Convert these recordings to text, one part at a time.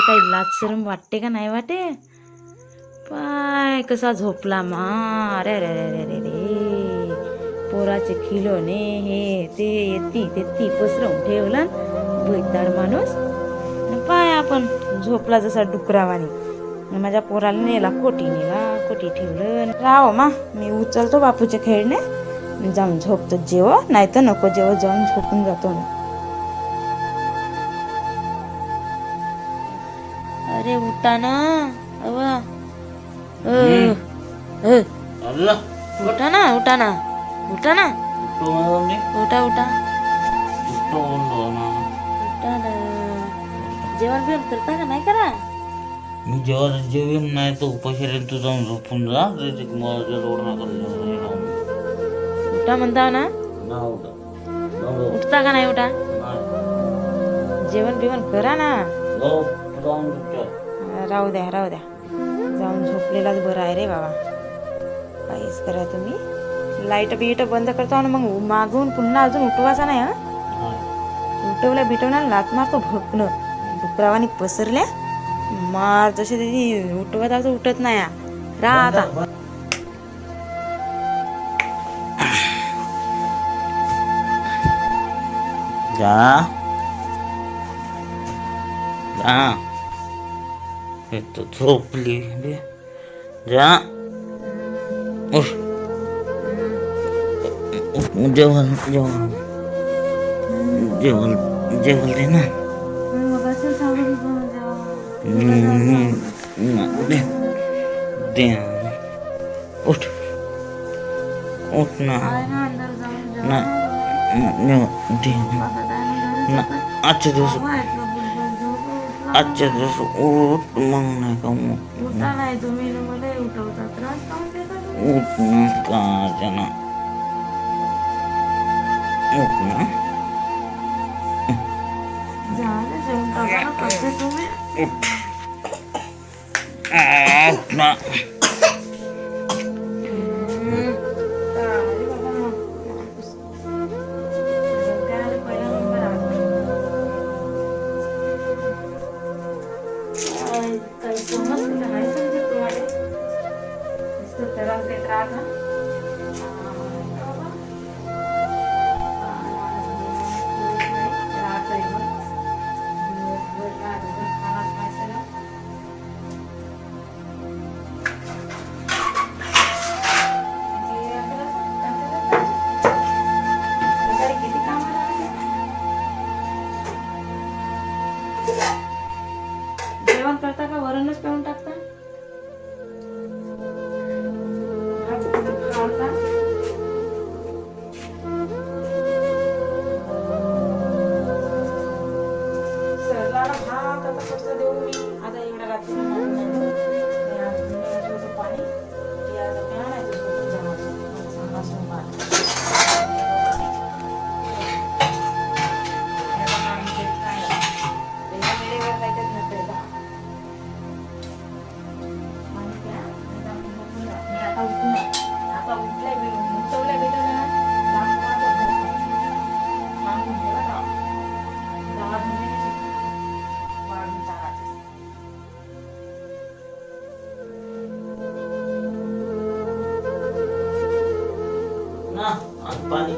काही लाज शरम वाटते का नाही वाटे. पाय कसा झोपला मा. अरे रे रे रे रे रे. पोराचे खिलोने हे ते येती तेती पसरवून ठेवलं बैताड माणूस. पाय आपण झोपला जसा डुकरावानी. माझ्या पोराला नेला कोटी ठेवलं. राव मा मी उचलतो बापूचे खेळणे जाऊन झोपतो. जेव नाही तर नको जेव, जाऊन झोपून जातो मी. अरे उठा ना अवा. उठा ना उठा ना उठा ना उठा उठा उठा ना. जेवण बिवण करता का नाही करा. मी जेवण नाही तर उपाशी तू जाऊन झोपून जा. रोड नका उठा म्हणता ना. उठता का नाही उठा. जेवण बिवण करा ना. राहू द्या राहू द्या. जाऊन झोपलेलाच बरं आहे रे बाबा. काहीच करा तुम्ही. लाईट बीट बंद करतो ना मग मागून पुन्हा अजून उठवायचा नाही. उठवल्या बिटवल्या लात मारतो भकणं डुकरावानी पसरल्या मार. जसे त्याची उठवत असं उठत नाही. राहा आता. जा जा. हे तर झोपली बे. जा उठ. जेवण जेवण जेवण जेवण दे ना. दे दे. उठ उठ ना. दे ना. आजच्या दिवस उठ मग नाही का मग उठ ना का जना. उठ ना. उठ ना. जेवण करता का वरणच पेऊन टाकता. सरला भात आता कसं देऊ मी. आता एवढ्या रात्री पाणी पाणी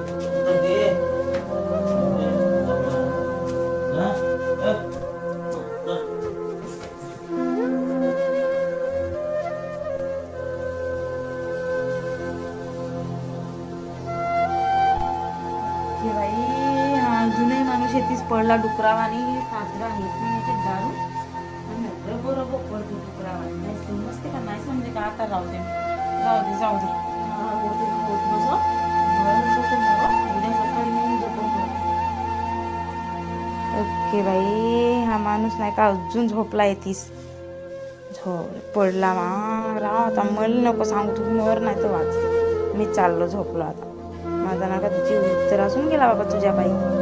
अजूनही माणूस येतीच पडला डुकरावानी. साजरा हेच नाही दारू आणि बरोबर पडतो डुकरावानी. नाही समजते का नाही समजे का. आता राहू दे जाऊ दे जाऊ दे. ओके बाई. हा माणूस नाही का अजून झोपला येतीस. पडला मा. राव आता मला नको सांगू तू मर नाही तर वाच. मी चाललो झोपलो आता. माझा नाका जीव तर असून गेला बाबा तुझ्या बाई.